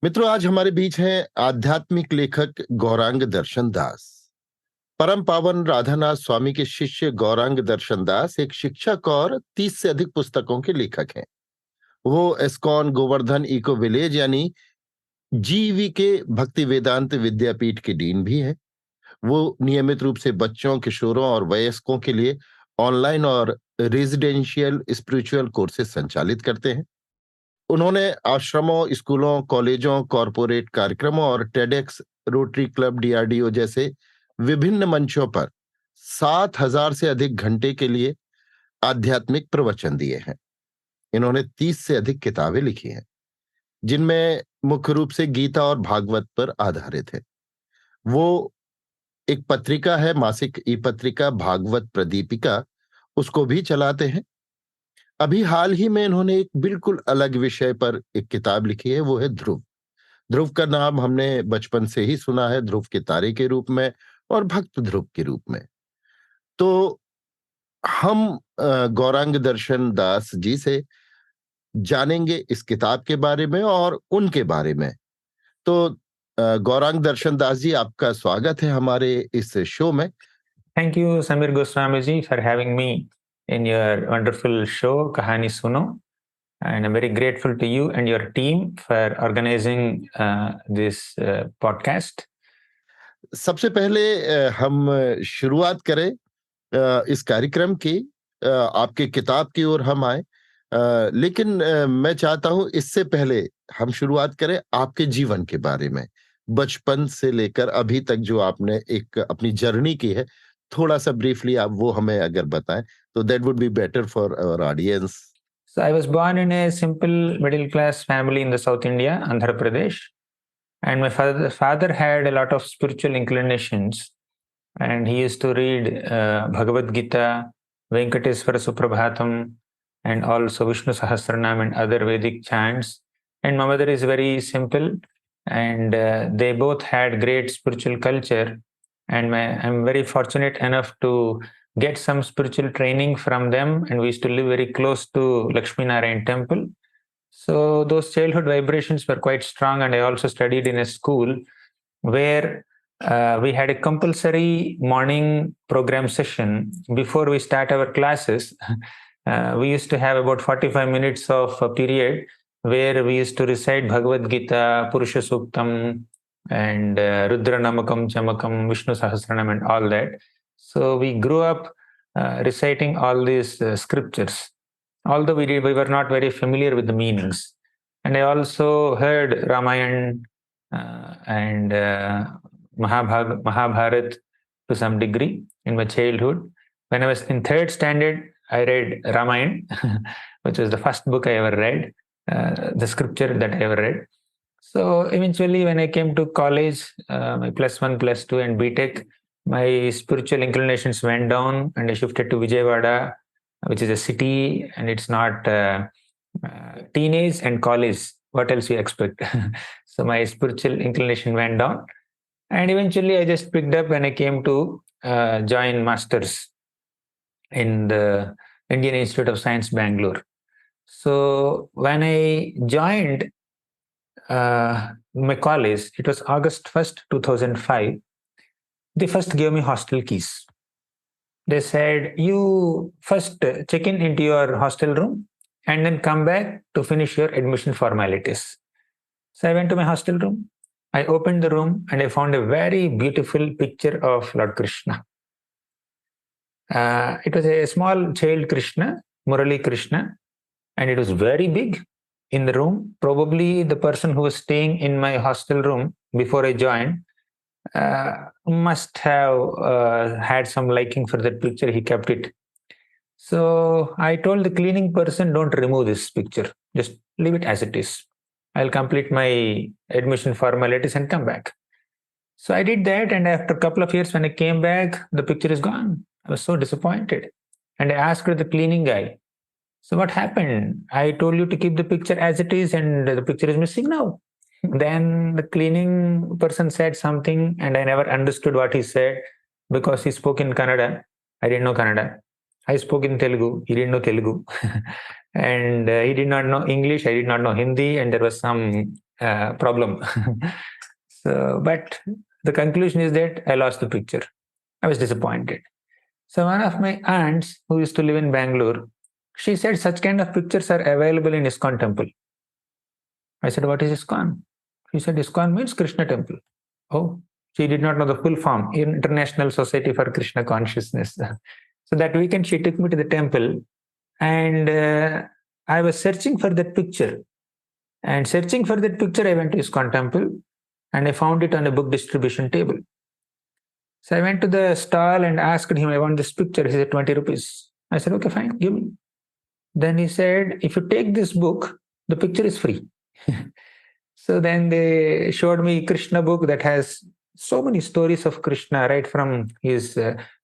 मित्रों, आज हमारे बीच हैं आध्यात्मिक लेखक गौरांग दर्शन दास। परम पावन राधानाथ स्वामी के शिष्य गौरांग दर्शन दास एक शिक्षक और 30 से अधिक पुस्तकों के लेखक हैं। वो एस्कॉन गोवर्धन इको विलेज यानी जीवी के भक्ति वेदांत विद्यापीठ के डीन भी हैं। वो नियमित रूप से बच्चों, किशोरों और वयस्कों के लिए ऑनलाइन और रेजिडेंशियल स्पिरिचुअल कोर्सेज संचालित करते हैं। उन्होंने आश्रमों, स्कूलों, कॉलेजों, कॉरपोरेट कार्यक्रमों और टेडेक्स, रोटरी क्लब, डीआरडीओ जैसे विभिन्न मंचों पर 7,000 से अधिक घंटे के लिए आध्यात्मिक प्रवचन दिए हैं। इन्होंने 30 से अधिक किताबें लिखी हैं, जिनमें मुख्य रूप से गीता और भागवत पर आधारित है। वो एक पत्रिका है, मासिक ई पत्रिका भागवत प्रदीपिका, उसको भी चलाते हैं। अभी हाल ही में इन्होंने एक बिल्कुल अलग विषय पर एक किताब लिखी है, वो है ध्रुव। ध्रुव का नाम हमने बचपन से ही सुना है, ध्रुव के तारे के रूप में और भक्त ध्रुव के रूप में। तो हम गौरांग दर्शन दास जी से जानेंगे इस किताब के बारे में और उनके बारे में। तो गौरांग दर्शन दास जी, आपका स्वागत है हमारे इस शो में। Thank you, Samir Goswami ji, for having me in your wonderful show, Kahani Suno. And I'm very grateful to you and your team for organizing this podcast. सबसे पहले हम शुरुआत करें इस कार्यक्रम की, आपके किताब की ओर हम आए, लेकिन मैं चाहता हूं इससे पहले हम शुरुआत करें आपके जीवन के बारे में। बचपन से लेकर अभी तक जो आपने एक अपनी जर्नी की है, थोड़ा सा ब्रीफली आप वो हमें अगर बताएं तो that would be better for our audience. So I was born in a simple middle class family in the South India, Andhra Pradesh. And my father had a lot of spiritual inclinations. And he used to read Bhagavad Gita, Venkateswara Suprabhatam, and also Vishnu Sahasranam and other Vedic chants. And my mother is very simple, and they both had great spiritual culture. And I'm very fortunate enough to get some spiritual training from them. And we used to live very close to Lakshmi Narayan temple. So those childhood vibrations were quite strong. And I also studied in a school where we had a compulsory morning program session before we start our classes. We used to have about 45 minutes of a period where we used to recite Bhagavad Gita, Purusha Suktam, and Rudra Namakam, Chamakam, Vishnu Sahasranam, and all that. So we grew up reciting all these scriptures, although we were not very familiar with the meanings. And I also heard Ramayana and Mahabharat to some degree in my childhood. When I was in third standard, I read Ramayana, which was the first book I ever read, the scripture that I ever read. So eventually, when I came to college, my +1, +2, and BTech, my spiritual inclinations went down, and I shifted to Vijayawada, which is a city, and it's not teenage and college. What else you expect? So my spiritual inclination went down, and eventually I just picked up when I came to join masters in the Indian Institute of Science, Bangalore. So when I joined my college, it was August 1st, 2005. They first gave me hostel keys. They said, you first check in into your hostel room and then come back to finish your admission formalities. So I went to my hostel room. I opened the room and I found a very beautiful picture of Lord Krishna. It was a small child Krishna, Murali Krishna, and it was very big in the room. Probably the person who was staying in my hostel room before I joined must have had some liking for that picture. He kept it. So I told the cleaning person, don't remove this picture. Just leave it as it is. I'll complete my admission formalities and come back. So I did that. And after a couple of years, when I came back, the picture is gone. I was so disappointed. And I asked the cleaning guy, so what happened? I told you to keep the picture as it is and the picture is missing now. Then the cleaning person said something and I never understood what he said because he spoke in Kannada. I didn't know Kannada. I spoke in Telugu. He didn't know Telugu. And he did not know English. I did not know Hindi. And there was some problem. So, but the conclusion is that I lost the picture. I was disappointed. So one of my aunts who used to live in Bangalore, she said such kind of pictures are available in ISKCON temple. I said, what is ISKCON? She said, ISKCON means Krishna temple. Oh, she did not know the full form, International Society for Krishna Consciousness. So that weekend she took me to the temple, and I was searching for that picture. And searching for that picture, I went to ISKCON temple and I found it on a book distribution table. So I went to the stall and asked him, I want this picture. He said, 20 rupees. I said, okay, fine, give me. Then he said, if you take this book, the picture is free. So then they showed me Krishna book that has so many stories of Krishna, right from his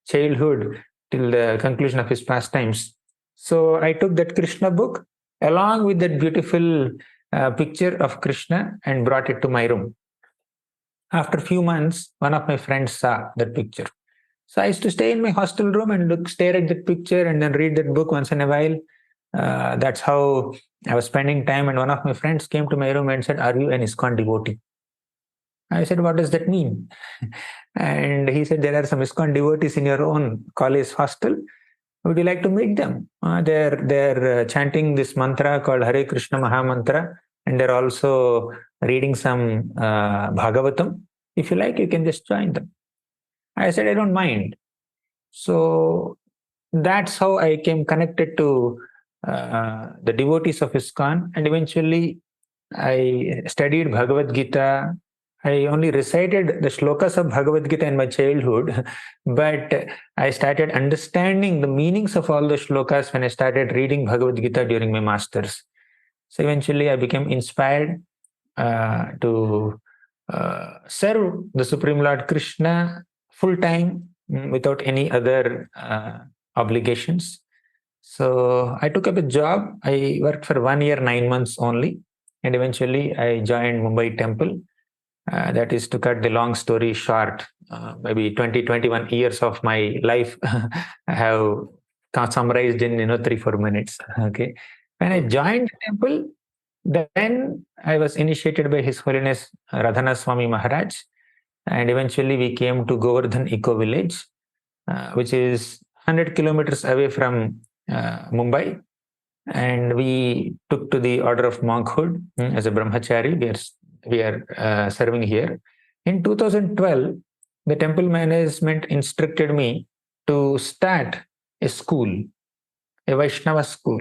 childhood till the conclusion of his pastimes. So I took that Krishna book along with that beautiful picture of Krishna and brought it to my room. After a few months, one of my friends saw that picture. So I used to stay in my hostel room and stare at that picture and then read that book once in a while. That's how I was spending time. And one of my friends came to my room and said, are you an ISKCON devotee? I said, what does that mean? And he said, there are some ISKCON devotees in your own college hostel. Would you like to meet them? They're chanting this mantra called Hare Krishna Maha Mantra, and they're also reading some Bhagavatam. If you like, you can just join them. I said, I don't mind. So that's how I came connected to the devotees of ISKCON, and eventually I studied Bhagavad Gita. I only recited the shlokas of Bhagavad Gita in my childhood, but I started understanding the meanings of all the shlokas when I started reading Bhagavad Gita during my masters. So eventually I became inspired to serve the Supreme Lord Krishna full time without any other obligations. So I took up a job. I worked for 1 year, 9 months only. And eventually I joined Mumbai Temple. That is to cut the long story short, maybe 20, 21 years of my life I have summarized in 3-4 minutes. Okay. When I joined the temple, then I was initiated by His Holiness Radhana Swami Maharaj. And eventually we came to Govardhan Eco Village, which is 100 kilometers away from Mumbai. And we took to the order of monkhood as a brahmachari. We are serving here. In 2012, the temple management instructed me to start a school, a Vaishnava school,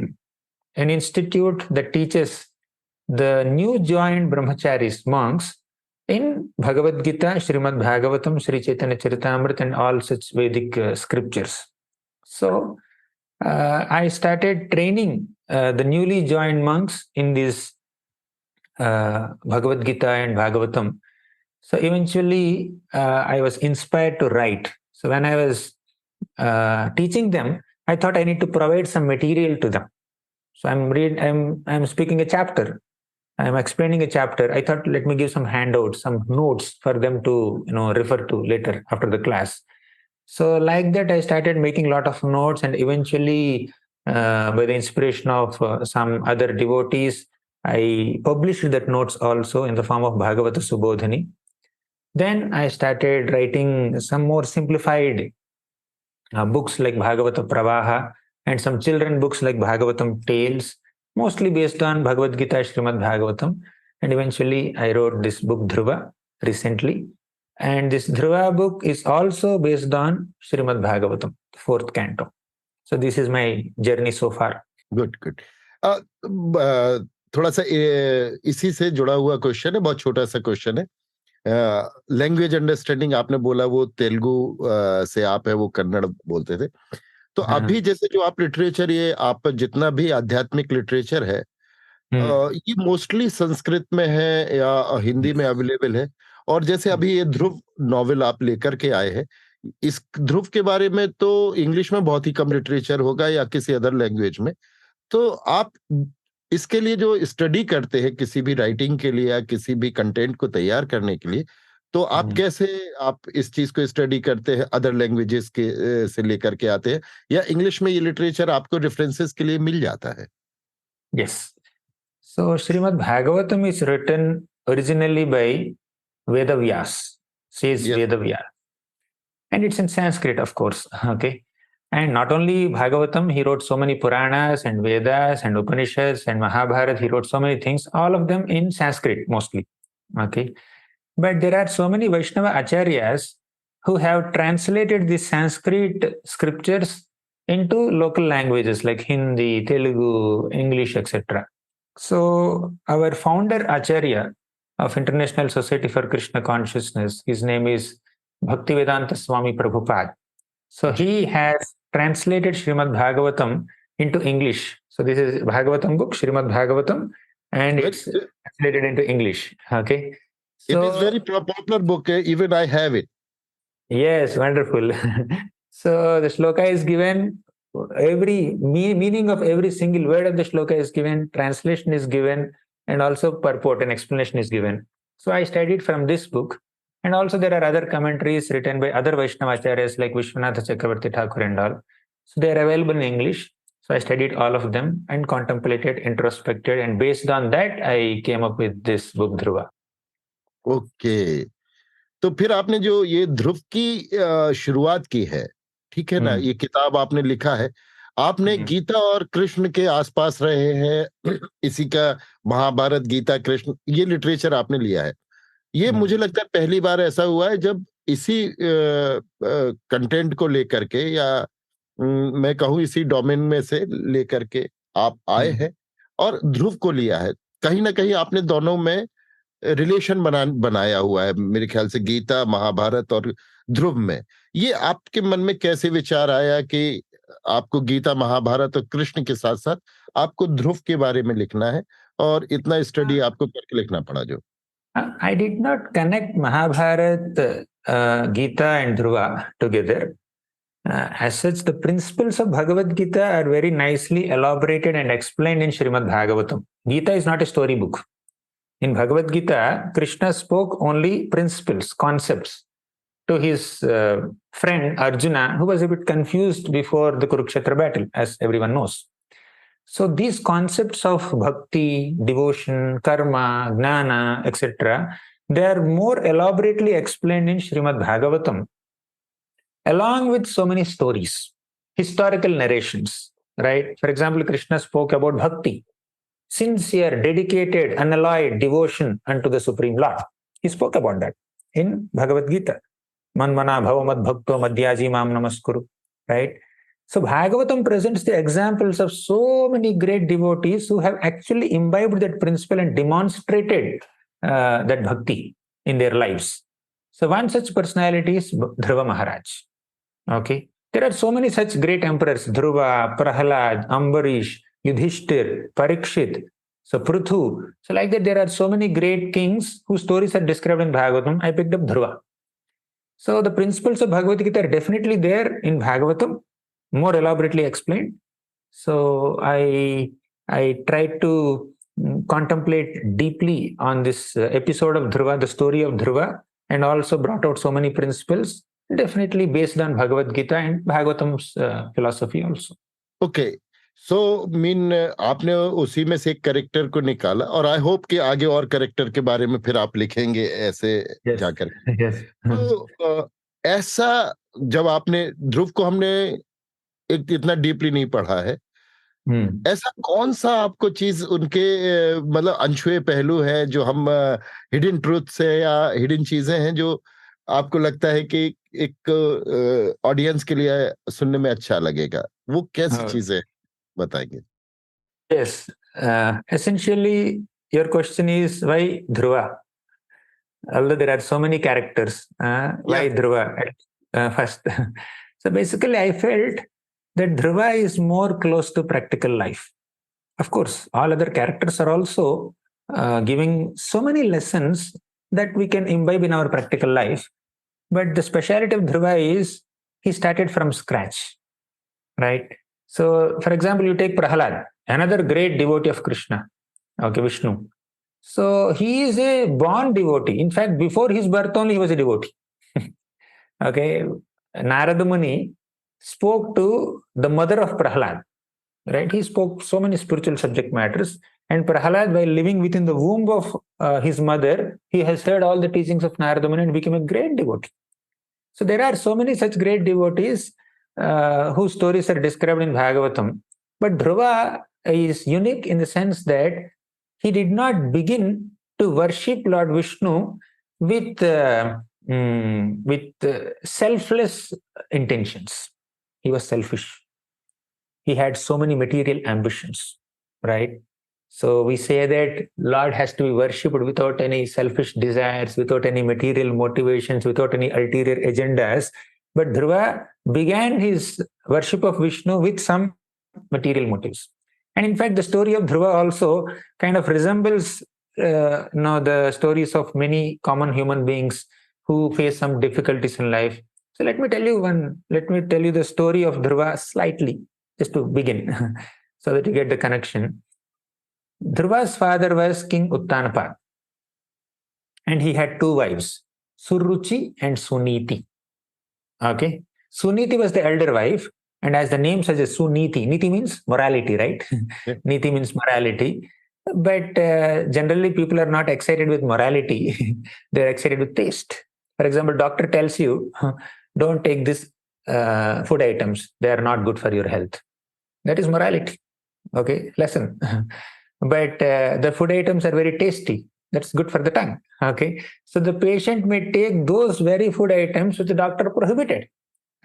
an institute that teaches the new joined brahmacharis, monks, in Bhagavad Gita, Srimad Bhagavatam, Sri Chaitanya Charitamrita, and all such Vedic scriptures. So I started training the newly joined monks in this Bhagavad Gita and Bhagavatam. So eventually I was inspired to write. So when I was teaching them, I thought I need to provide some material to them. So I'm speaking a chapter. I'm explaining a chapter. I thought, let me give some handouts, some notes for them to refer to later after the class. So like that, I started making a lot of notes, and eventually, by the inspiration of some other devotees, I published that notes also in the form of Bhagavata Subodhani. Then I started writing some more simplified books like Bhagavata Pravaha and some children books like Bhagavatam Tales, mostly based on Bhagavad Gita, Srimad Bhagavatam. And eventually I wrote this book Dhruva recently. And this Dhruva book is also based on Srimad Bhagavatam, fourth canto. So this is my journey so far. Good good थोड़ा सा इसी से जुड़ा हुआ question है, बहुत छोटा सा क्वेश्चन है. लैंग्वेज अंडरस्टैंडिंग आपने बोला वो तेलुगु से आप है, वो कन्नड़ बोलते थे. तो अभी जैसे जो आप लिटरेचर, ये आप जितना भी आध्यात्मिक लिटरेचर है, ये मोस्टली संस्कृत में है या हिंदी में अवेलेबल है? और जैसे अभी ये ध्रुव नॉवेल आप लेकर के आए हैं, इस ध्रुव के बारे में तो इंग्लिश में बहुत ही कम लिटरेचर होगा या किसी अदर लैंग्वेज में. तो आप इसके लिए जो स्टडी करते हैं किसी भी राइटिंग के लिए या किसी भी कंटेंट को तैयार करने के लिए, तो आप कैसे आप इस चीज को स्टडी करते हैं? अदर लैंग्वेजेस के से लेकर के आते हैं या इंग्लिश में ये लिटरेचर आपको रेफरेंसेस के लिए मिल जाता है? Yes. So Srimad Bhagavatam is written originally by Vedavyas, says Yes. Vedavyas. And it's in Sanskrit, of course. Okay. And not only Bhagavatam, he wrote so many Puranas and Vedas and Upanishads and Mahabharata. He wrote so many things, all of them in Sanskrit mostly. Okay. But there are so many Vaishnava acharyas who have translated the Sanskrit scriptures into local languages like Hindi, Telugu, English, etc. So our founder Acharya of International Society for Krishna Consciousness, his name is Bhaktivedanta Swami Prabhupada. So he has translated Srimad Bhagavatam into English. So this is Bhagavatam book, Srimad Bhagavatam, and it's translated into English. Okay. It is So very popular book. Even I have it. yes, wonderful. So the shloka is given, every meaning of every single word of the shloka is given, translation is given, and also purport and explanation is given. So I studied from this book. And also there are other commentaries written by other Vaishnava acharyas like Vishwanatha Chakravarti Thakur and all. So they are available in English. So I studied all of them and contemplated, introspected, and based on that, I came up with this book, Dhruva. Okay, तो फिर आपने जो ये ध्रुव की शुरुआत की है, ठीक है ना, ये किताब आपने लिखा है, आपने गीता और कृष्ण के आसपास रहे हैं, इसी का महाभारत, गीता, कृष्ण, ये लिटरेचर आपने लिया है। ये मुझे लगता है पहली बार ऐसा हुआ है जब इसी कंटेंट को लेकर के, या मैं कहूँ इसी डोमेन में से लेकर के आप आए हैं और ध्रुव को लिया है। कहीं ना कहीं आपने दोनों में रिलेशन बनाया हुआ है, मेरे ख्याल से गीता, महाभारत और ध्रुव में। ये आपके मन में कैसे विचार आया कि आपको गीता, महाभारत और कृष्ण के साथ साथ आपको ध्रुव के बारे में लिखना है, और इतना स्टडी आपको करके लिखना पड़ा जो? I did not connect Mahabharata, Gita, and Dhruva together. As such, the principles of Bhagavad Gita are very nicely elaborated and explained in Srimad Bhagavatam. Gita is not a storybook. In Bhagavad Gita, Krishna spoke only principles, concepts to his friend Arjuna, who was a bit confused before the Kurukshetra battle, as everyone knows. So these concepts of bhakti, devotion, karma, jnana, etc., they are more elaborately explained in Srimad Bhagavatam, along with so many stories, historical narrations, right? For example, Krishna spoke about bhakti, sincere, dedicated, unalloyed devotion unto the Supreme Lord. He spoke about that in Bhagavad Gita. Manmana bhava mad bhakto madhyaji mam namaskuru, right? So Bhagavatam presents the examples of so many great devotees who have actually imbibed that principle and demonstrated that bhakti in their lives. So one such personality is Dhruva Maharaj. Okay, there are so many such great emperors: Dhruva, Prahalad, Ambarish, Yudhishthir, Parikshit, so Pruthu. So like that, there are so many great kings whose stories are described in Bhagavatam. I picked up Dhruva. So the principles of Bhagavad Gita are definitely there in Bhagavatam, more elaborately explained. So I tried to contemplate deeply on this episode of Dhruva, the story of Dhruva, and also brought out so many principles, definitely based on Bhagavad Gita and Bhagavatam's philosophy also. Okay, so mean आपने उसी में से एक character को निकाला, और I hope कि आगे और कैरेक्टर के बारे में फिर आप लिखेंगे ऐसे जाकर। Yes. तो ऐसा जब आपने ध्रुव को, हमने एक इतना डीपली नहीं पढ़ा है, ऐसा कौन सा आपको चीज उनके मतलब अनछुए पहलू है जो हम हिडन ट्रूथ्स है या हिडन चीजें हैं जो आपको लगता है कि एक ऑडियंस के लिए सुनने में अच्छा लगेगा, वो कैसी चीजें बताएंगे? Yes. Essentially, your question is why Dhruva? Although there are so many characters, why Dhruva first? So basically, I felt that Dhruva is more close to practical life. Of course, all other characters are also giving so many lessons that we can imbibe in our practical life. But the speciality of Dhruva is he started from scratch, right? So, for example, you take Prahalad, another great devotee of Krishna, okay, Vishnu. So he is a born devotee. In fact, before his birth only he was a devotee. Okay, Narada Muni spoke to the mother of Prahalad, right? He spoke so many spiritual subject matters. And Prahalad, while living within the womb of his mother, he has heard all the teachings of Narada Muni and became a great devotee. So there are so many such great devotees whose stories are described in Bhagavatam. But Dhruva is unique in the sense that he did not begin to worship Lord Vishnu with selfless intentions. He was selfish. He had so many material ambitions, right? So we say that Lord has to be worshipped without any selfish desires, without any material motivations, without any ulterior agendas. But Dhruva began his worship of Vishnu with some material motives. And in fact, the story of Dhruva also kind of resembles the stories of many common human beings who face some difficulties in life. So let me tell you the story of Dhruva slightly, just to begin, so that you get the connection. Dhruva's father was King Uttanapad, and he had two wives, Suruchi and Suniti. Okay, Suniti was the elder wife, and as the name suggests, Suniti. Niti means morality, right? Yeah. Niti means morality. But generally, people are not excited with morality; they're excited with taste. For example, doctor tells you, "Don't take this food items; they are not good for your health." That is morality. Okay, lesson. But the food items are very tasty. That's good for the tongue. Okay, so the patient may take those very food items which the doctor prohibited,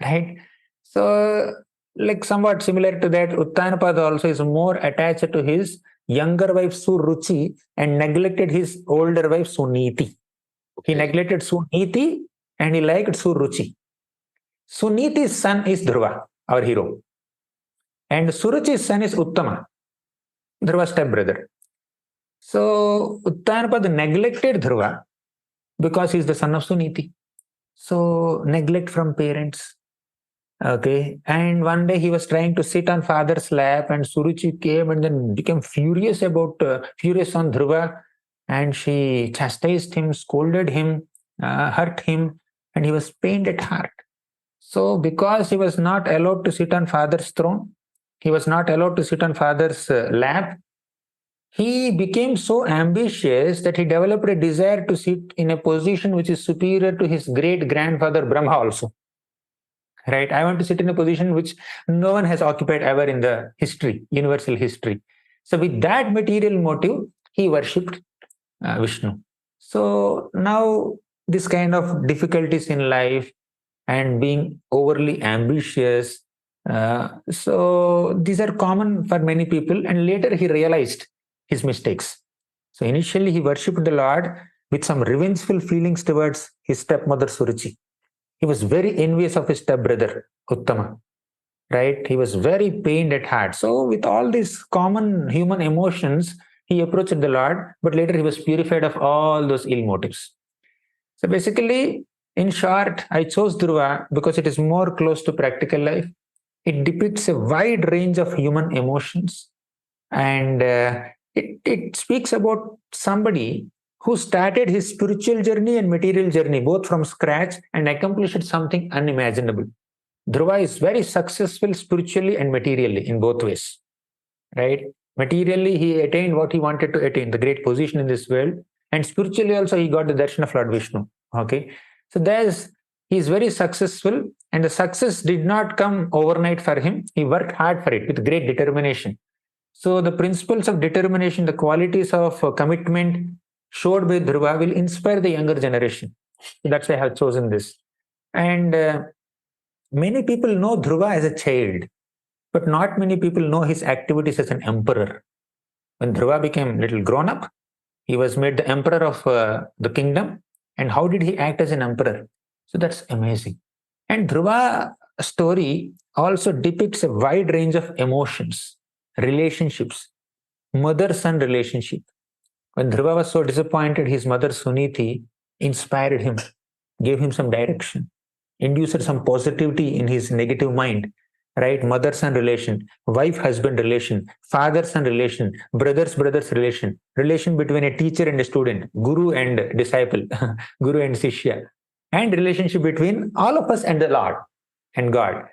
right? So, like somewhat similar to that, Uttanapad also is more attached to his younger wife Suruchi and neglected his older wife Suniti. He Okay. neglected Suniti and he liked Suruchi. Suniti's son is Dhruva, our hero, and Suruchi's son is Uttama, Dhruva's stepbrother. So Uttanapad neglected Dhruva because he's the son of Suniti. So neglect from parents. Okay. And one day he was trying to sit on father's lap, and Suruchi came and then became furious on Dhruva, and she chastised him, scolded him, hurt him, and he was pained at heart. So because he was not allowed to sit on father's throne, he was not allowed to sit on father's lap, he became so ambitious that he developed a desire to sit in a position which is superior to his great grandfather Brahma also. Right? I want to sit in a position which no one has occupied ever in the history, universal history. So, with that material motive, he worshipped Vishnu. So, now this kind of difficulties in life and being overly ambitious. So, these are common for many people. And later he realized his mistakes. So, initially he worshipped the Lord with some revengeful feelings towards his stepmother Suruchi. He was very envious of his stepbrother Uttama, right? He was very pained at heart. So, with all these common human emotions, he approached the Lord, but later he was purified of all those ill motives. So, basically, in short, I chose Dhruva because it is more close to practical life. It depicts a wide range of human emotions, and it speaks about somebody who started his spiritual journey and material journey both from scratch and accomplished something unimaginable. Dhruva is very successful spiritually and materially in both ways, right? Materially, he attained what he wanted to attain, the great position in this world, and spiritually also he got the darshan of Lord Vishnu. Okay, so he is very successful, and the success did not come overnight for him. He worked hard for it with great determination. So the principles of determination, the qualities of commitment showed by Dhruva will inspire the younger generation. That's why I have chosen this. And many people know Dhruva as a child, but not many people know his activities as an emperor. When Dhruva became little grown up, he was made the emperor of the kingdom. And how did he act as an emperor? So that's amazing. And Dhruva story also depicts a wide range of emotions, relationships, mother-son relationship. When Dhruva was so disappointed, his mother Suniti inspired him, gave him some direction, induced some positivity in his negative mind, right? Mother-son relation, wife-husband relation, father-son relation, brothers-brothers relation between a teacher and a student, guru and disciple, guru and sishya, and relationship between all of us and the Lord and God.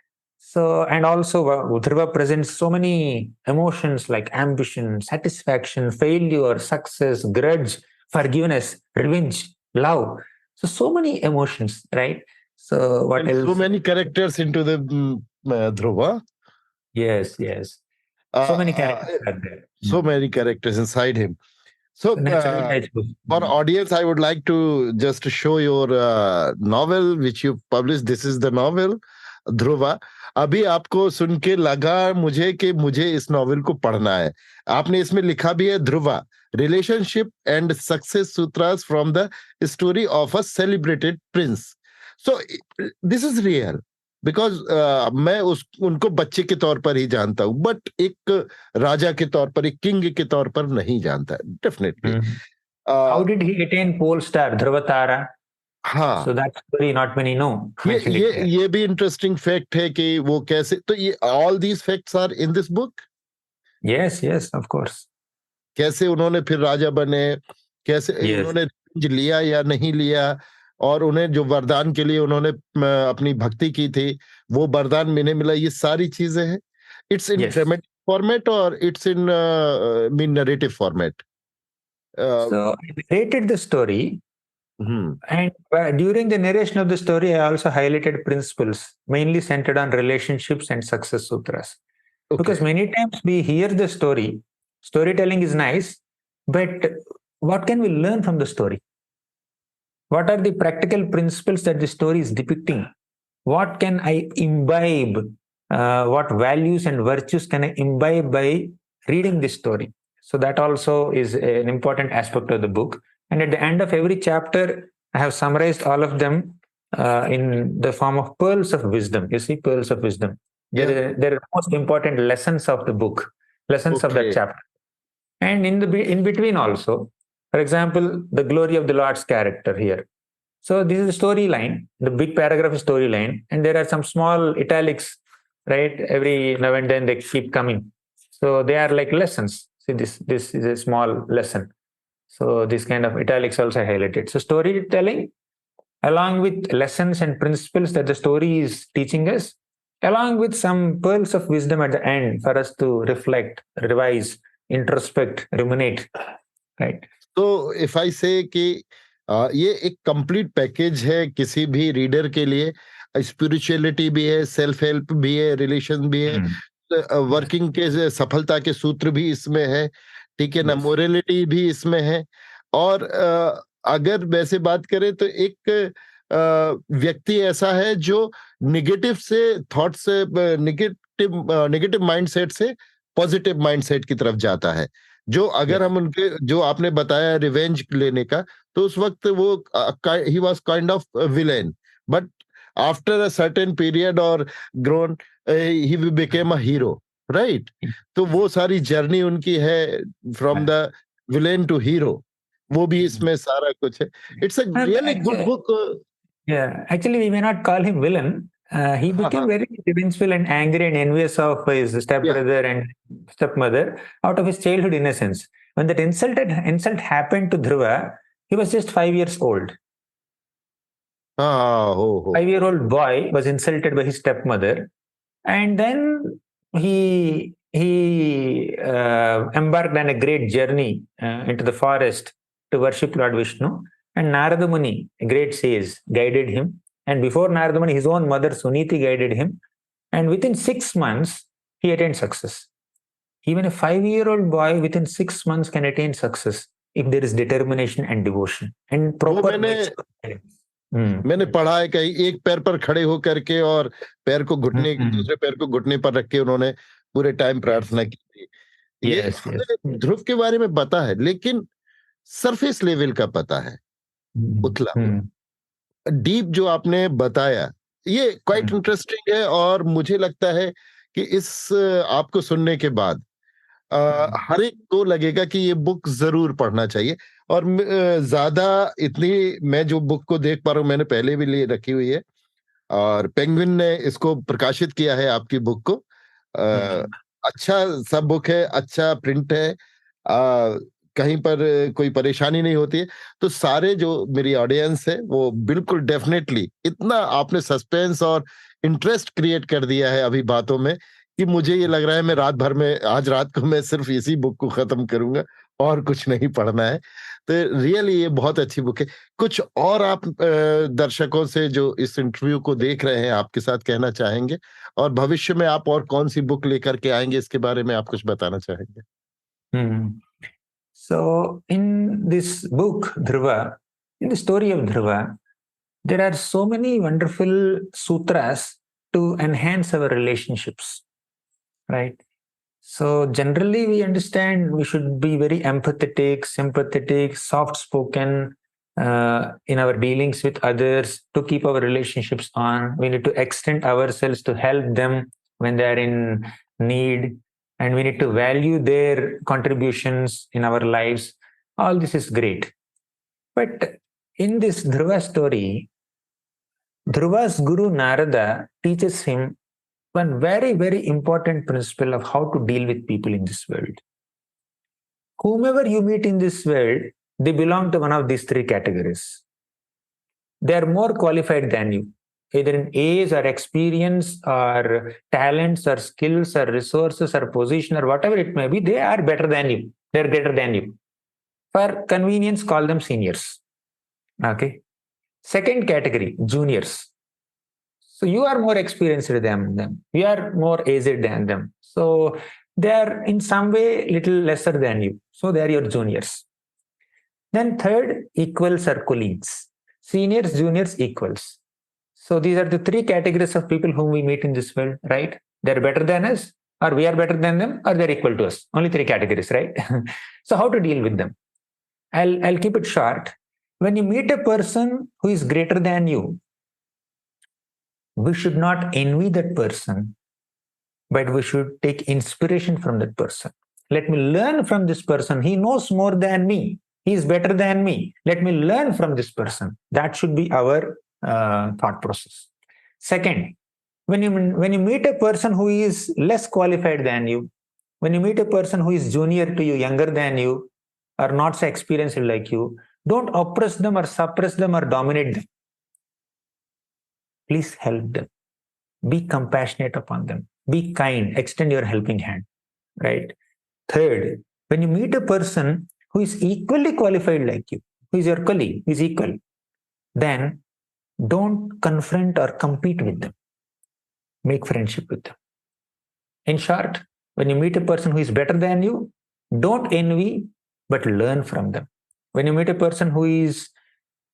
So, and also Dhruva presents so many emotions like ambition, satisfaction, failure, success, grudge, forgiveness, revenge, love. So many emotions, right? So what And so else? many characters into the Dhruva. Yes, yes. So Uh, many uh, characters are there. so many characters inside him. So, So naturally, I chose. for audience, I would like to just show your novel which you published. This is the novel, Dhruva. अभी आपको सुन के लगा मुझे कि मुझे इस novel को पढ़ना है. आपने इसमें लिखा भी है Dhruva, relationship and success sutras from the story of a celebrated prince. So this is real because मैं उनको बच्चे के तौर पर ही जानता हूं, बट एक राजा के तौर पर, एक किंग के तौर पर नहीं जानता definitely. How did he attain pole star, Dhruva Tara? हाँ, So that story not many know. ये Mentioned ये it there. ये भी इंटरेस्टिंग फैक्ट है कि वो कैसे, तो ये all these facts are in this book. Yes, yes, of course. कैसे उन्होंने फिर राजा बने, कैसे Yes. उन्होंने रिवेंज लिया या नहीं लिया, और उन्हें जो वरदान के लिए उन्होंने अपनी भक्ति की थी वो वरदान मिले मिला, ये सारी चीजें हैं. It's in Yes. Dramatic format और it's in mean narrative format. So I narrated the story, and during the narration of the story, I also highlighted principles mainly centered on relationships and success sutras. Because many times we hear the story, storytelling is nice, but what can we learn from the story? What are the practical principles that the story is depicting? What can I imbibe? What values and virtues can I imbibe by reading this story? So that also is an important aspect of the book. And at the end of every chapter, I have summarized all of them in the form of pearls of wisdom. You see, pearls of wisdom. Yeah. They're the most important lessons of the book, lessons of that Okay. chapter. And in between also, for example, the glory of the Lord's character here. So this is the storyline, the big paragraph is storyline, and there are some small italics, right? Every now and then they keep coming. So they are like lessons. See, this is a small lesson. So this kind of italics also highlighted. So storytelling, along with lessons and principles that the story is teaching us, along with some pearls of wisdom at the end for us to reflect, revise, introspect, ruminate, right? तो if I से कि ये एक complete package है किसी भी reader के लिए. स्पिरिचुअलिटी भी है, सेल्फ हेल्प भी है, रिलेशन भी है, वर्किंग के सफलता के सूत्र भी इसमें है, ठीक है ना, मोरलिटी भी इसमें है. और अगर वैसे बात करें तो एक व्यक्ति ऐसा है जो निगेटिव से थॉट से, निगेटिव माइंडसेट से पॉजिटिव माइंडसेट की तरफ जाता है. जो अगर हम उनके, जो आपने बताया रिवेंज लेने का, तो उस वक्त वो he was kind of villain, but after a certain period और grown he became a hero, right. तो वो सारी जर्नी उनकी है from the villain to hero, वो भी इसमें सारा कुछ है. It's a really good book. Yeah, actually, we may not call him villain. He became very revengeful and angry and envious of his stepbrother and stepmother out of his childhood innocence. When that insult happened to Dhruva, he was just 5 years old. 5-year-old boy was insulted by his stepmother, and then he embarked on a great journey into the forest to worship Lord Vishnu. And Narada Muni, a great sage, guided him. And before Narada Muni, his own mother Suniti guided him. And within 6 months, he attained success. Even a 5-year-old boy within 6 months can attain success if there is determination and devotion and proper. मैंने पढ़ा है कहीं एक पैर पर खड़े होकर के और पैर को घुटने, दूसरे पैर को घुटने पर रख के उन्होंने पूरे टाइम प्रार्थना की थी. ये हमें ध्रुव के बारे में पता है, लेकिन सरफेस लेवल का पता है, उथला डीप जो आपने बताया ये क्वाइट इंटरेस्टिंग है. और मुझे लगता है कि इस आपको सुनने के बाद हर एक को लगेगा कि ये बुक जरूर पढ़ना चाहिए. और ज्यादा इतनी, मैं जो बुक को देख पा रहा हूँ, मैंने पहले भी लिए रखी हुई है, और पेंगुइन ने इसको प्रकाशित किया है आपकी बुक को. अच्छा सब बुक है, अच्छा प्रिंट है, कहीं पर कोई परेशानी नहीं होती है. तो सारे जो मेरी ऑडियंस है वो बिल्कुल डेफिनेटली, इतना आपने सस्पेंस और इंटरेस्ट क्रिएट कर दिया है अभी बातों में कि मुझे ये लग रहा है मैं रात भर में, आज रात को मैं सिर्फ इसी बुक को खत्म करूंगा और कुछ नहीं पढ़ना है। तो रियली ये बहुत अच्छी बुक है। कुछ और आप दर्शकों से जो इस इंटरव्यू को देख रहे हैं आपके साथ कहना चाहेंगे, और भविष्य में आप और कौन सी बुक लेकर के आएंगे इसके बारे में आप कुछ बताना चाहेंगे? Hmm. So, in this book, Dhruva, in the story of Dhruva, there are so many wonderful sutras to enhance our relationships, right? So, generally, we understand we should be very empathetic, sympathetic, soft spoken in our dealings with others to keep our relationships on. We need to extend ourselves to help them when they are in need, and we need to value their contributions in our lives. All this is great. But in this Dhruva story, Dhruva's guru Narada teaches him one very, very important principle of how to deal with people in this world. Whomever you meet in this world, they belong to one of these three categories. They are more qualified than you, either in age or experience or talents or skills or resources or position or whatever it may be. They are better than you. They are greater than you. For convenience, call them seniors. Okay. Second category, juniors. So you are more experienced than them. You are more aged than them. So they are in some way little lesser than you. So they are your juniors. Then third, equals or colleagues. Seniors, juniors, equals. So these are the three categories of people whom we meet in this world, right? They're better than us, or we are better than them, or they're equal to us. Only three categories, right? So how to deal with them? I'll keep it short. When you meet a person who is greater than you, we should not envy that person, but we should take inspiration from that person. Let me learn from this person. He knows more than me. He is better than me. Let me learn from this person. That should be our thought process. Second, when you meet a person who is less qualified than you, when you meet a person who is junior to you, younger than you, or not so experienced like you, don't oppress them or suppress them or dominate them. Please help them. Be compassionate upon them. Be kind. Extend your helping hand. Right? Third, when you meet a person who is equally qualified like you, who is your colleague, who is equal, then don't confront or compete with them. Make friendship with them. In short, when you meet a person who is better than you, don't envy, but learn from them. When you meet a person who is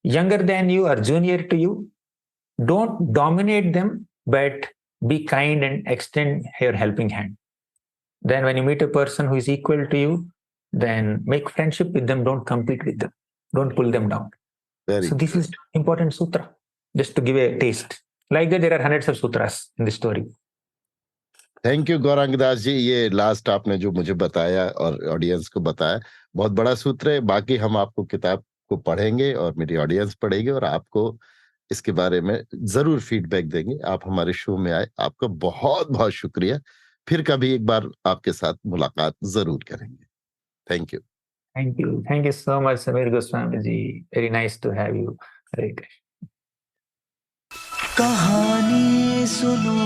younger than you or junior to you, don't dominate them, but be kind and extend your helping hand. Then when you meet a person who is equal to you, then make friendship with them. Don't compete with them. Don't pull them down. Very So this is important sutra, just to give a taste. Like that, there are hundreds of sutras in the story. Thank you Gaurang Das ji. ये last आपने जो मुझे बताया और audience को बताया, बहुत बड़ा सूत्र है। बाकी हम आपको किताब को पढ़ेंगे और मेरी ऑडियंस पढ़ेगी और आपको इसके बारे में जरूर फीडबैक देंगे। आप हमारे शो में आए, आपका बहुत बहुत शुक्रिया। फिर कभी एक बार आपके साथ मुलाकात जरूर करेंगे। Thank you. Thank you. Thank you so much, Samir Goswami ji. Very nice to have you. Hare Krishna. कहानी सुनो